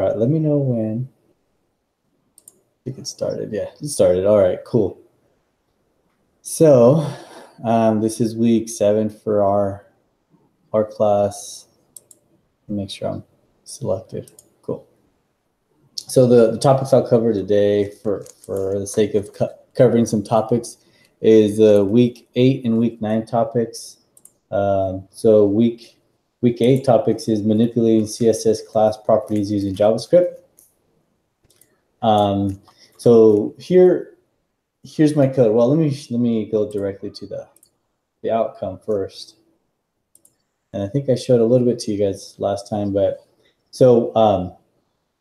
right, let me know when. I think it started. Yeah, it started. All right, cool. So this is week 7 for our class. Make sure I'm selected. Cool. So the topics I'll cover today, for the sake of covering some topics, is week 8 and week 9 topics. So week 8 topics is manipulating CSS class properties using JavaScript. So here's my code. Well, let me go directly to the outcome first. And I think I showed a little bit to you guys last time, but so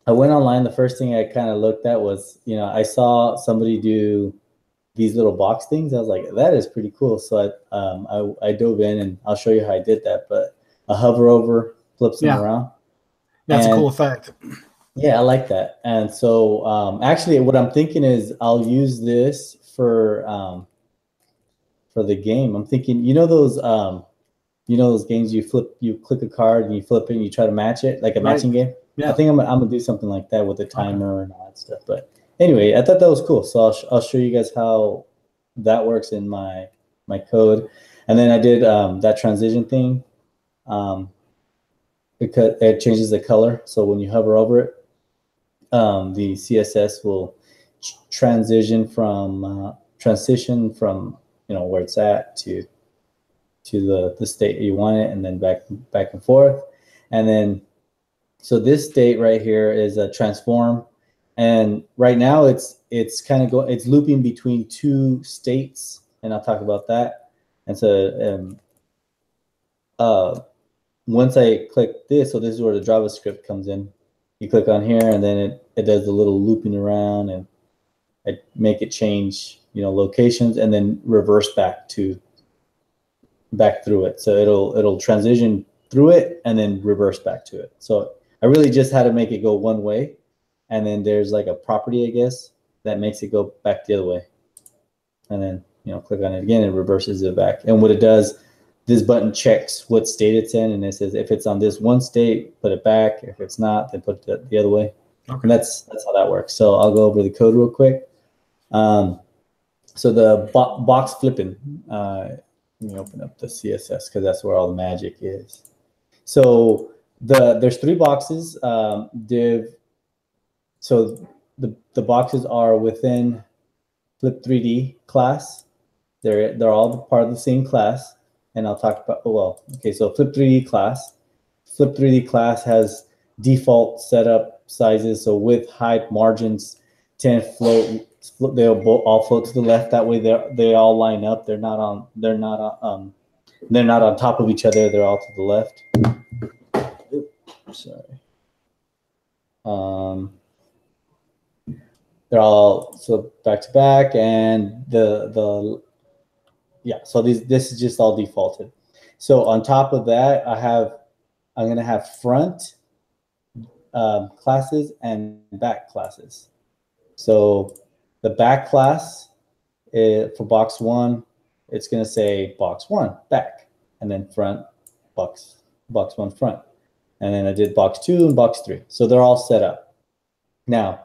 I went online. The first thing I kind of looked at was, I saw somebody do these little box things. I was like, that is pretty cool. So I dove in, and I'll show you how I did that. But I hover over, flips them around. That's a cool effect. Yeah, I like that. And so actually what I'm thinking is I'll use this for the game. I'm thinking, those games you click a card and you flip it and you try to match it, like a matching game. Yeah. I think I'm gonna do something like that with a timer and all that stuff. But anyway, I thought that was cool. So I'll show you guys how that works in my code. And then I did that transition thing because it changes the color. So when you hover over it, the CSS will transition from where it's at to the state you want it, and then back and forth. And then so this state right here is a transform, and right now it's kind of it's looping between 2 states, and I'll talk about that. And so once I click this, so this is where the JavaScript comes in. You click on here, and then it does the little looping around, and I make it change, locations, and then reverse back through it. So it'll transition through it and then reverse back to it. So I really just had to make it go one way, and then there's like a property, I guess, that makes it go back the other way. And then click on it again, it reverses it back. And what it does, this button checks what state it's in, and it says if it's on this one state, put it back. If it's not, then put it the other way. Okay. And that's how that works. So I'll go over the code real quick. So the box flipping, let me open up the CSS because that's where all the magic is. So there's 3 boxes. Div. So the boxes are within Flip 3D class. They're all part of the same class. And I'll talk about, so Flip 3D class. Flip 3D class has default setup sizes. So width, height, margins, 10 float. They'll all float to the left. That way they all line up. They're not on top of each other. They're all to the left. Oops, sorry. They're all so back to back, and so this is just all defaulted. So on top of that, I'm going to have front classes and back classes. So the back class for box 1, it's going to say box 1 back, and then front box 1 front. And then I did box 2 and box 3. So they're all set up. Now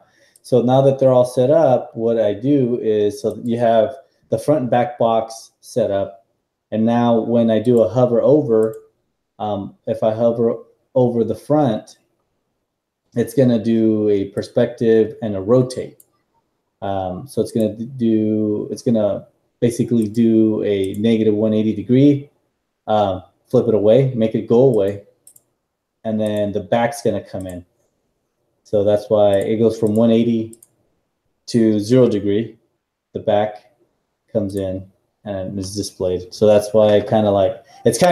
that they're all set up, what I do is, so you have the front and back box set up. And now when I do a hover over, if I hover over the front, it's going to do a perspective and a rotate. So it's going to basically do a negative 180 degree, flip it away, make it go away. And then the back's going to come in. So that's why it goes from 180 to 0 degree. The back comes in and is displayed. So that's why it's kind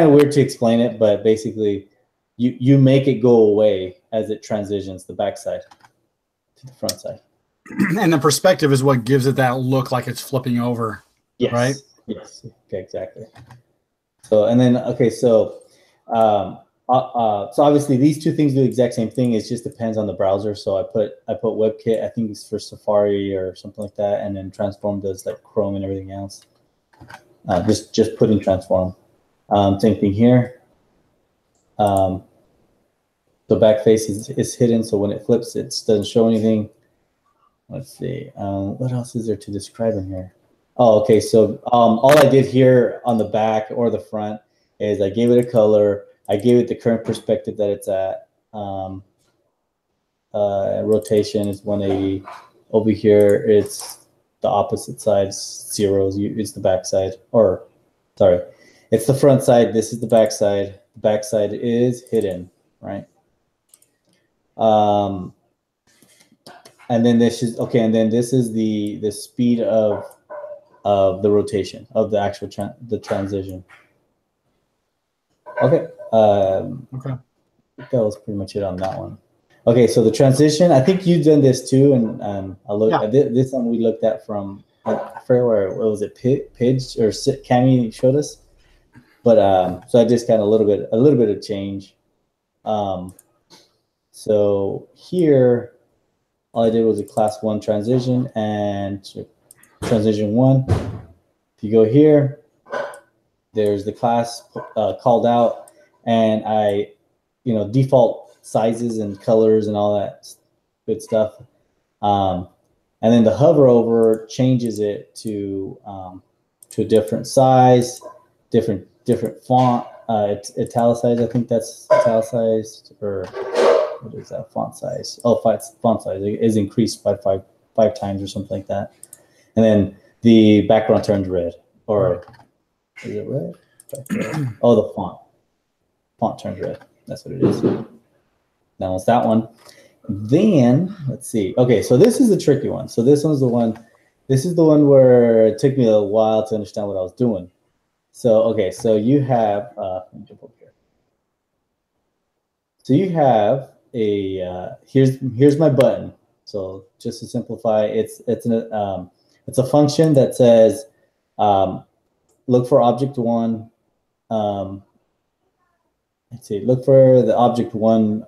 of weird to explain it, but basically you make it go away as it transitions the back side to the front side. And the perspective is what gives it that look like it's flipping over. Yes. Right? Yes. Okay, exactly. So, and then, okay, so obviously these 2 things do the exact same thing. It just depends on the browser. So I put WebKit, I think it's for Safari or something like that, and then Transform does like Chrome and everything else. Just put in Transform. Same thing here. So The back face is hidden, so when it flips, it doesn't show anything. Let's see. What else is there to describe in here? Oh, okay. So all I did here on the back or the front is I gave it a color. I gave it the current perspective that it's at. Rotation is 180. Over here, it's the opposite side, zeros. It's the back side. Or, sorry, it's the front side. This is the back side. The back side is hidden, right? And then this is okay. And then this is the speed of the rotation of the actual the transition. Okay. Okay. That was pretty much it on that one. Okay, so the transition. I think you've done this too, and I looked at this one. We looked at from I forget where what was it, Pidge or Cammy showed us. But so I just got a little bit of change. So here, all I did was a class 1 transition and transition 1. If you go here, there's the class called out, and I, default sizes and colors and all that good stuff. And then the hover over changes it to a different size, different font. It's italicized. I think that's italicized, or what is that font size? Oh, font size is increased by five times or something like that. And then the background turns red, or is it red? Oh, the font turns red. That's what it is. Now it's that one. Then let's see. Okay, so this is the tricky one. So this one's the one. This is the one where it took me a while to understand what I was doing. So okay, so you have let me jump over here. So you have a here's my button. So just to simplify, it's a function that says look for object 1. Let's see, look for the object 1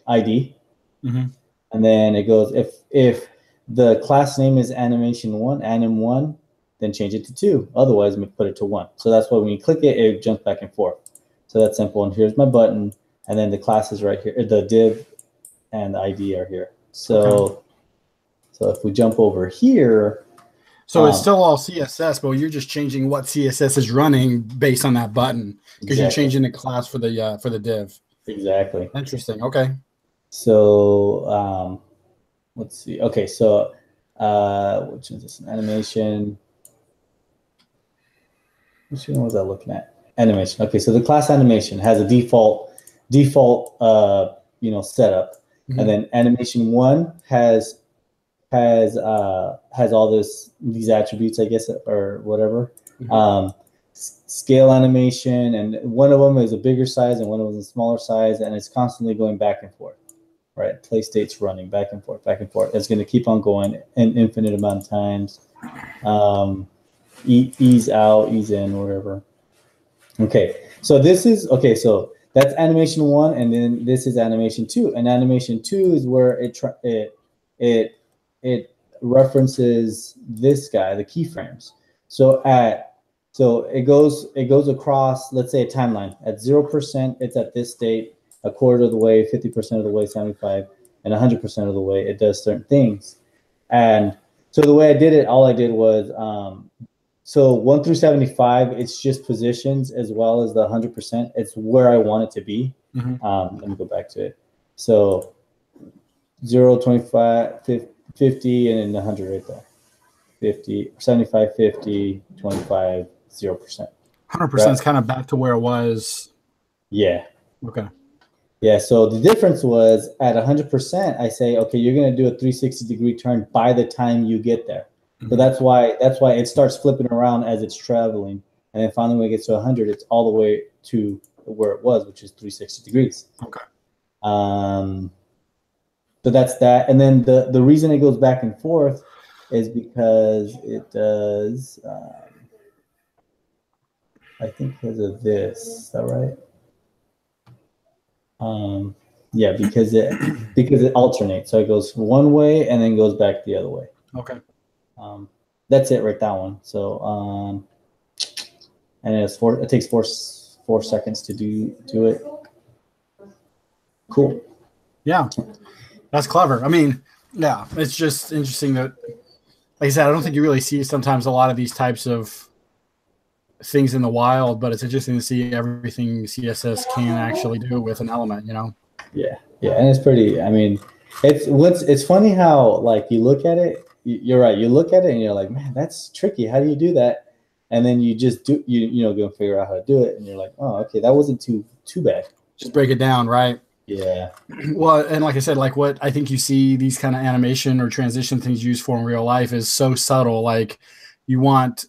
ID, and then it goes if the class name is animation 1, anim 1, then change it to 2. Otherwise, we put it to 1. So that's why when you click it, it jumps back and forth. So that's simple. And here's my button, and then the class is right here. The div and the ID are here. So so if we jump over here. So it's still all CSS, but you're just changing what CSS is running based on that button, because you're changing the class for the div. Exactly. Interesting. Okay. So let's see. Okay, so which is this, an animation? Which one was I looking at? Animation. Okay, so the class animation has a default setup, and then animation 1 has all these attributes, I guess, or whatever. Scale animation, and one of them is a bigger size and one of them is a smaller size, and it's constantly going back and forth, right? Play state's running back and forth, back and forth. It's going to keep on going an infinite amount of times. Ease out, ease in, whatever. Okay, so this is so that's animation 1, and then this is animation 2, and animation 2 is where it references this guy, the keyframes. So it goes across, let's say, a timeline. At 0%, it's at this state. A quarter of the way, 50% of the way, 75, and 100% of the way, it does certain things. And so the way I did it, all I did was so 1 through 75, it's just positions, as well as the 100%. It's where I want it to be. Let me go back to it. So 0, 25, 50, and then 100 right there. 50, 75, 50, 25, 0%. 100% is kind of back to where it was. Yeah. Okay. Yeah, so the difference was at 100%, I say, okay, you're going to do a 360-degree turn by the time you get there. So that's why it starts flipping around as it's traveling. And then finally when it gets to 100, it's all the way to where it was, which is 360 degrees. Okay. So that's that. And then the reason it goes back and forth is because it does, I think because of this. Is that right? Yeah, because it alternates. So it goes one way and then goes back the other way. Okay. That's it right, that one. So and it takes four seconds to do it. Cool. Yeah, that's clever. I mean, yeah, it's just interesting that, like I said, I don't think you really see sometimes a lot of these types of things in the wild, but it's interesting to see everything CSS can actually do with an element, you know? Yeah. Yeah. And it's pretty, I mean, it's funny how, like, you look at it, you're right. You look at it and you're like, man, that's tricky. How do you do that? And then you just do, go figure out how to do it. And you're like, oh, okay, that wasn't too bad. Just break it down, right? Yeah. Well, and like I said, like what I think you see these kind of animation or transition things used for in real life is so subtle. Like you want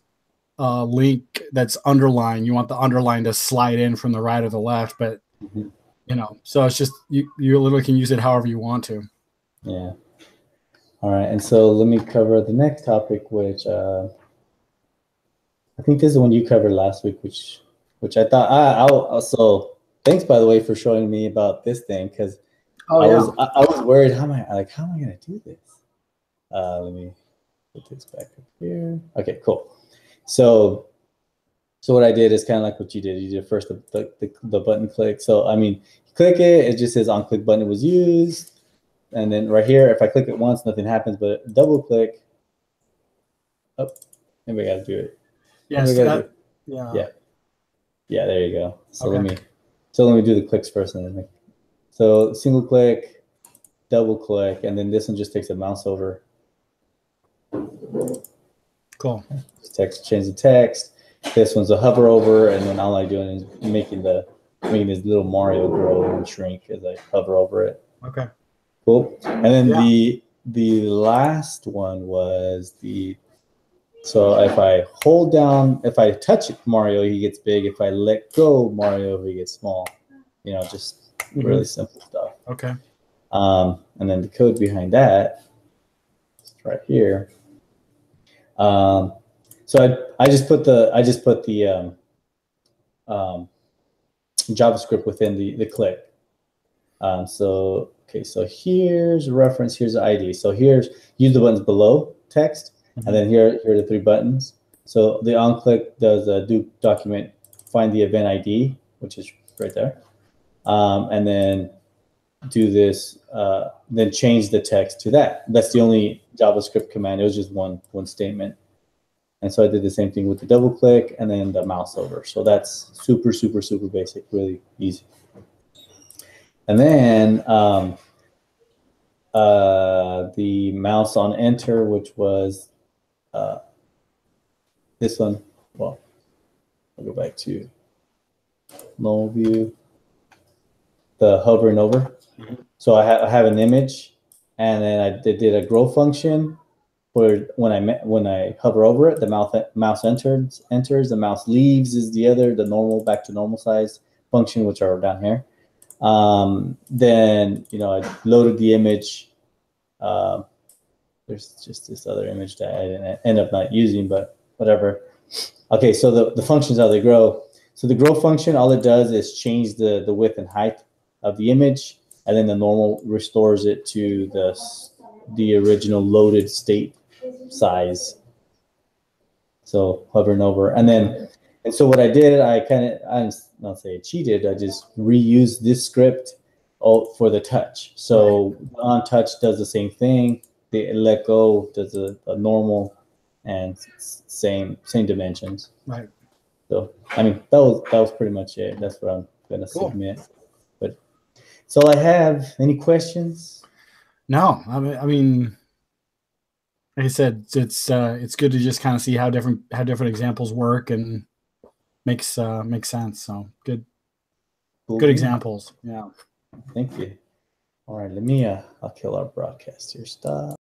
a link that's underlined, you want the underline to slide in from the right or the left, but Mm-hmm. you know, so it's just you literally can use it however you want to. Yeah. All right. And so let me cover the next topic, which I think this is the one you covered last week, which I thought I'll also thanks, by the way, for showing me about this thing, because I was worried, how am I gonna do this? Let me put this back up here. Okay, cool. So what I did is kind of like what you did. You did first the button click. So I mean, you click it, it just says on click button was used, and then right here, if I click it once, nothing happens. But double click. Oh, maybe I gotta do it. Yes. Yeah. There you go. So let me do the clicks first, and then so single click, double click, and then this one just takes a mouse over. Cool. Change the text. This one's a hover over, and then all I'm doing is making this little Mario grow and shrink as I hover over it. Okay. Cool. And then the last one was so if I hold down, if I touch Mario, he gets big. If I let go Mario, he gets small. Just really simple stuff. Okay. And then the code behind that is right here. So I just put the JavaScript within the click. So here's a reference. Here's the ID. So use the buttons below text. And then here are the 3 buttons. So the on click does a do document find the event ID, which is right there, and then do this. Then change the text to that. That's the only JavaScript command. It was just one statement. And so I did the same thing with the double click and then the mouse over. So that's super basic, really easy. And then the mouse on enter, which was this one. Well, I'll go back to normal view. The hovering over. So I have an image, and then I did a grow function where when I hover over it, the mouse enters, the mouse leaves is the normal back to normal size function, which are down here. Then I loaded the image. There's just this other image that I didn't end up not using, but whatever. Okay, so the functions, how they grow. So the grow function, all it does is change the width and height of the image, and then the normal restores it to the original loaded state size. So hovering over, and so what I did, I not say I cheated, I just reused this script for the touch. So on touch does the same thing. The let go does a normal and same dimensions. Right. So I mean that was pretty much it. That's what I'm gonna submit. But that's all I have. Any questions? No, I mean, like I said, it's good to just kind of see how different examples work and makes sense. So good examples. Yeah. Thank you. All right, let me I'll kill our broadcast here. Stop.